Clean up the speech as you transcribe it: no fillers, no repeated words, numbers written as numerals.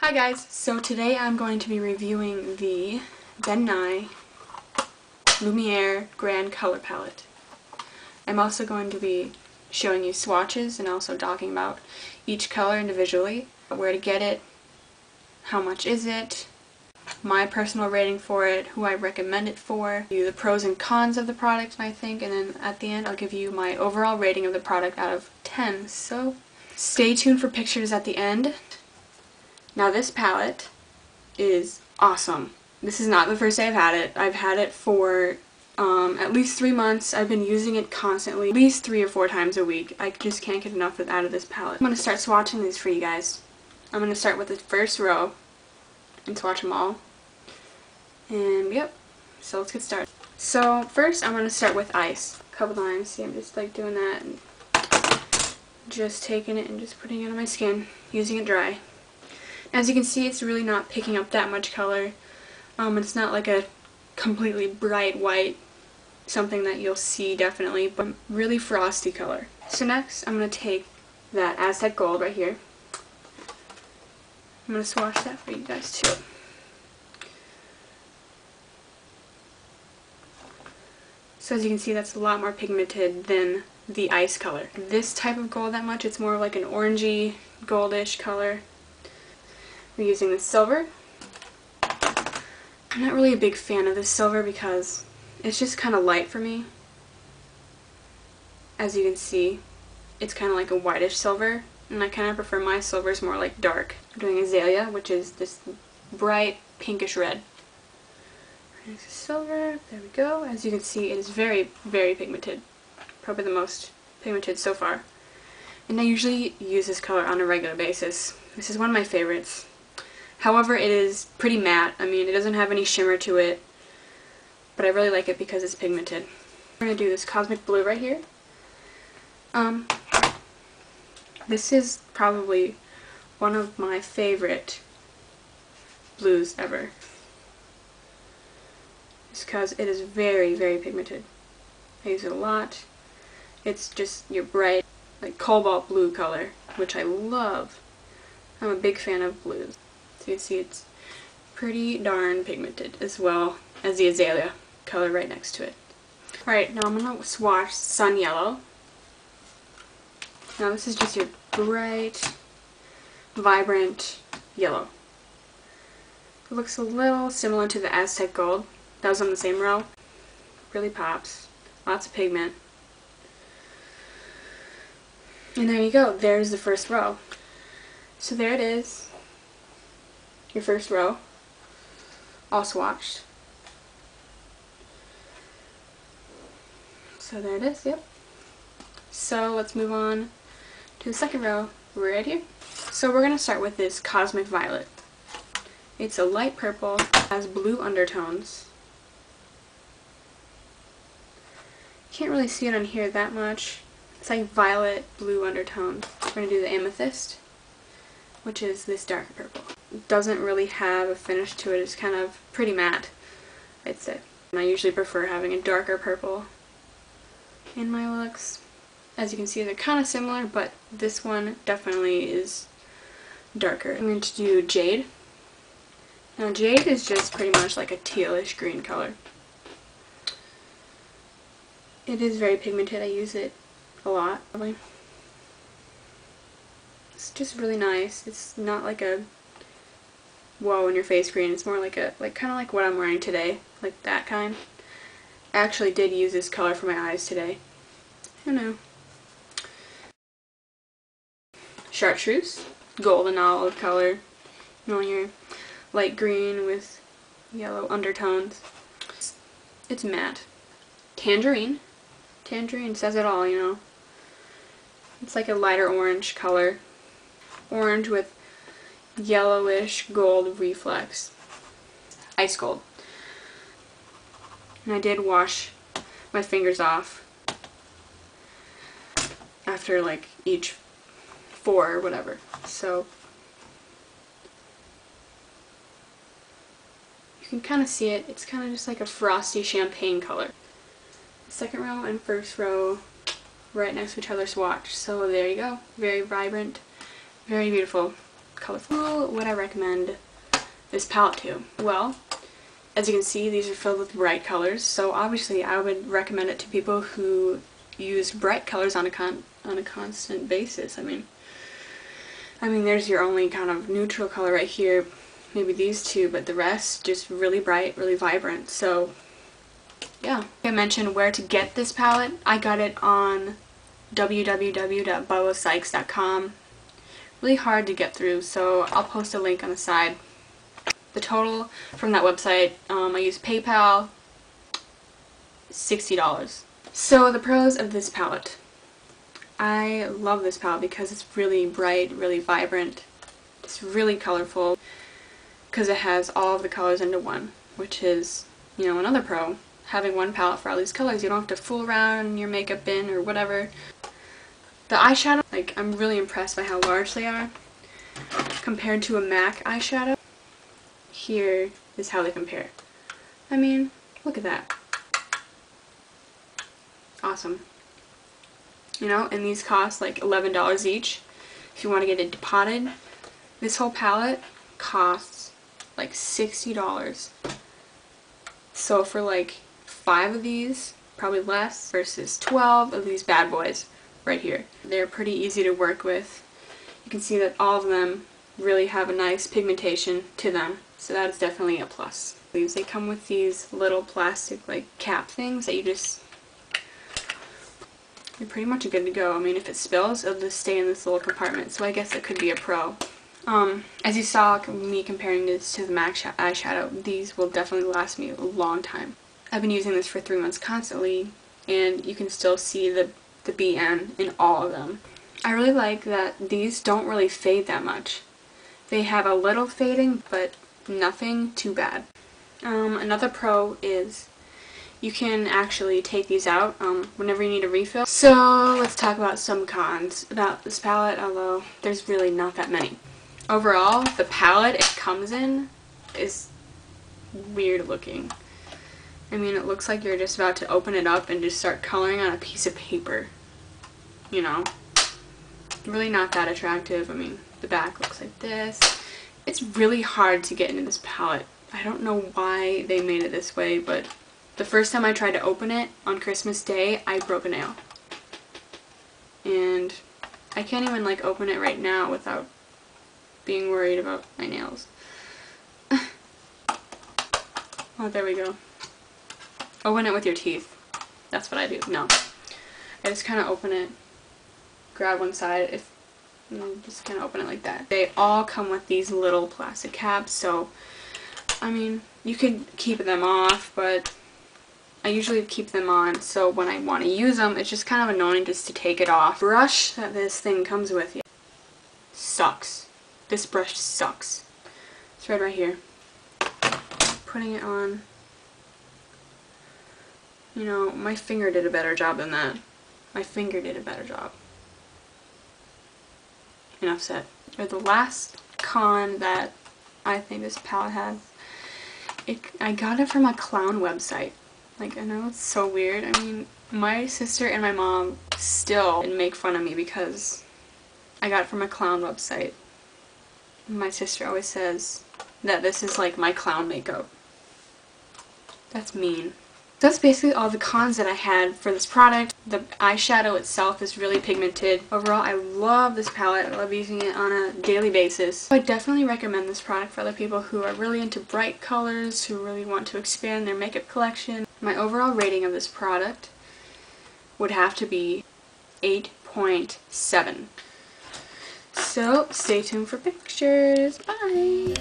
Hi guys, so today I'm going to be reviewing the Nye Lumiere Grand Color Palette. I'm also going to be showing you swatches and also talking about each color individually, where to get it, how much is it, my personal rating for it, who I recommend it for, the pros and cons of the product I think, and then at the end I'll give you my overall rating of the product out of 10. So stay tuned for pictures at the end. Now this palette is awesome. This is not the first day I've had it. I've had it for at least 3 months. I've been using it constantly, at least 3 or 4 times a week. I just can't get enough out of this palette. I'm going to start swatching these for you guys. I'm going to start with the first row and swatch them all. And yep, so let's get started. So first I'm going to start with ice. A couple times. See, I'm just like doing that and just taking it and just putting it on my skin, using it dry. As you can see, it's really not picking up that much color. It's not like a completely bright white, something that you'll see definitely, but really frosty color. So next, I'm going to take that Aztec Gold right here. I'm going to swatch that for you guys too. So as you can see, that's a lot more pigmented than the ice color. This type of gold that much, it's more like an orangey, goldish color. We're using the silver. I'm not really a big fan of this silver because it's just kind of light for me. As you can see, it's kind of like a whitish silver, and I kind of prefer my silvers more like dark. I'm doing Azalea, which is this bright pinkish red. There's the silver, there we go. As you can see, it is very, very pigmented. Probably the most pigmented so far. And I usually use this color on a regular basis. This is one of my favorites. However, it is pretty matte. I mean, it doesn't have any shimmer to it, but I really like it because it's pigmented. We're going to do this Cosmic Blue right here. This is probably one of my favorite blues ever. Just because it is very, very pigmented. I use it a lot. It's just your bright, like cobalt blue color, which I love. I'm a big fan of blues. So you can see it's pretty darn pigmented, as well as the Azalea color right next to it. Alright, now I'm going to swatch Sun Yellow. Now this is just your bright, vibrant yellow. It looks a little similar to the Aztec Gold. That was on the same row. Really pops. Lots of pigment. And there you go. There's the first row. So there it is. Your first row, all swatched. So there it is, yep. So let's move on to the second row right here. So we're going to start with this Cosmic Violet. It's a light purple, has blue undertones. Can't really see it on here that much. It's like violet blue undertones. We're going to do the Amethyst, which is this darker purple. It doesn't really have a finish to it. It's kind of pretty matte, I'd say. And I usually prefer having a darker purple in my looks. As you can see, they're kind of similar, but this one definitely is darker. I'm going to do Jade. Now Jade is just pretty much like a tealish green color. It is very pigmented. I use it a lot, probably. It's just really nice. It's not like a whoa in your face green. It's more like a kind of like what I'm wearing today, like that kind. I actually did use this color for my eyes today. I know. Chartreuse, golden olive color. You know, your light green with yellow undertones. It's matte. Tangerine. Tangerine says it all, you know. It's like a lighter orange color. Orange with yellowish gold reflex. Ice gold. And I did wash my fingers off after like each 4 or whatever. So you can kind of see it. It's kind of just like a frosty champagne color. Second row and first row right next to each other swatch. So there you go. Very vibrant, very beautiful. colorful. Who would I recommend this palette to? Well, as you can see, these are filled with bright colors, so obviously I would recommend it to people who use bright colors on a constant basis. I mean, there's your only kind of neutral color right here, maybe these two, but the rest just really bright, really vibrant. So yeah. I mentioned where to get this palette. I got it on www.bubbasikes.com. Really hard to get through, so I'll post a link on the side. The total from that website, I used PayPal, $60. So the pros of this palette. I love this palette because it's really bright, really vibrant. It's really colorful because it has all of the colors into one, which is, you know, another pro. Having one palette for all these colors, you don't have to fool around in your makeup bin or whatever. The eyeshadow, like, I'm really impressed by how large they are compared to a MAC eyeshadow. Here is how they compare. I mean, look at that. Awesome. You know, and these cost like $11 each if you want to get it depotted. This whole palette costs like $60. So for like 5 of these, probably less, versus 12 of these bad boys right here. They're pretty easy to work with. You can see that all of them really have a nice pigmentation to them, so that's definitely a plus. They come with these little plastic like cap things that you're pretty much good to go. I mean, if it spills, it'll just stay in this little compartment, so I guess it could be a pro. As you saw me comparing this to the MAC eyeshadow, these will definitely last me a long time. I've been using this for 3 months constantly, and you can still see the BN in all of them. I really like that these don't really fade that much. They have a little fading, but nothing too bad. Another pro is you can actually take these out whenever you need a refill. So let's talk about some cons about this palette, although there's really not that many. Overall, the palette it comes in is weird looking. I mean, it looks like you're just about to open it up and just start coloring on a piece of paper. You know? Really not that attractive. I mean, the back looks like this. It's really hard to get into this palette. I don't know why they made it this way, but the first time I tried to open it on Christmas Day, I broke a nail. And I can't even like open it right now without being worried about my nails. Oh, there we go. Open it with your teeth. That's what I do. No. I just kind of open it, grab one side, just kind of open it like that. They all come with these little plastic caps, so, I mean, you could keep them off, but I usually keep them on, so when I want to use them, it's just kind of annoying just to take it off. Brush that this thing comes with sucks. This brush sucks. It's right here. Putting it on. You know, my finger did a better job than that. My finger did a better job. Enough said. Or the last con that I think this palette has, I got it from a clown website. Like, I know it's so weird. I mean, my sister and my mom still make fun of me because I got it from a clown website. My sister always says that this is like my clown makeup. That's mean. That's basically all the cons that I had for this product. The eyeshadow itself is really pigmented. Overall, I love this palette. I love using it on a daily basis. I definitely recommend this product for other people who are really into bright colors, who really want to expand their makeup collection. My overall rating of this product would have to be 8.7. So, stay tuned for pictures. Bye!